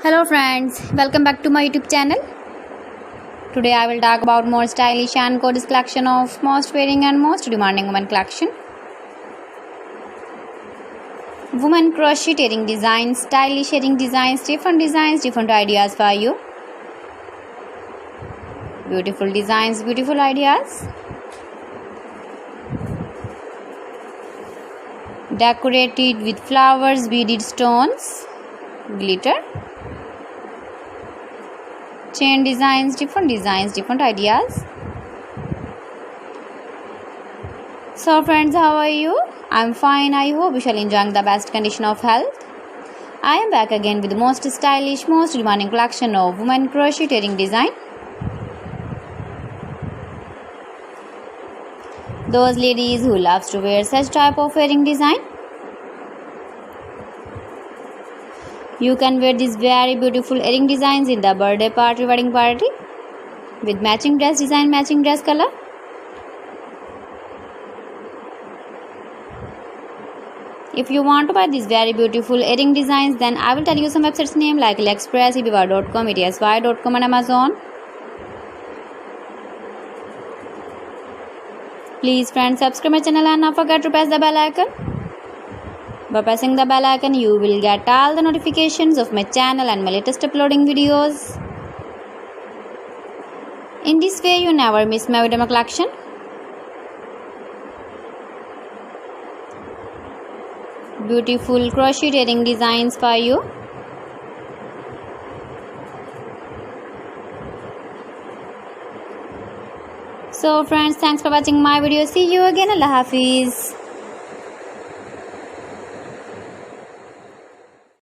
Hello friends, welcome back to my YouTube channel. Today I will talk about more stylish and gorgeous collection of most wearing and most demanding women collection. Women crocheting designs, stylish shading designs, different ideas for you. Beautiful designs, beautiful ideas. Decorated with flowers, beaded stones, glitter. Chain designs, different ideas. So friends, how are you? I'm fine. I hope you shall enjoy the best condition of health. I am back again with the most stylish, most demanding collection of women crocheting design. Those ladies who loves to wear such type of wearing design. You can wear these very beautiful earring designs in the birthday party, wedding party with matching dress design, matching dress color. If you want to buy these very beautiful earring designs, then I will tell you some websites name like AliExpress, eBay.com, ETSY.com and Amazon. Please friends, subscribe my channel and not forget to press the bell icon. By pressing the bell icon, you will get all the notifications of my channel and my latest uploading videos. In this way, you never miss my video collection. Beautiful crocheting designs for you. So friends, thanks for watching my video. See you again. Allah Hafiz.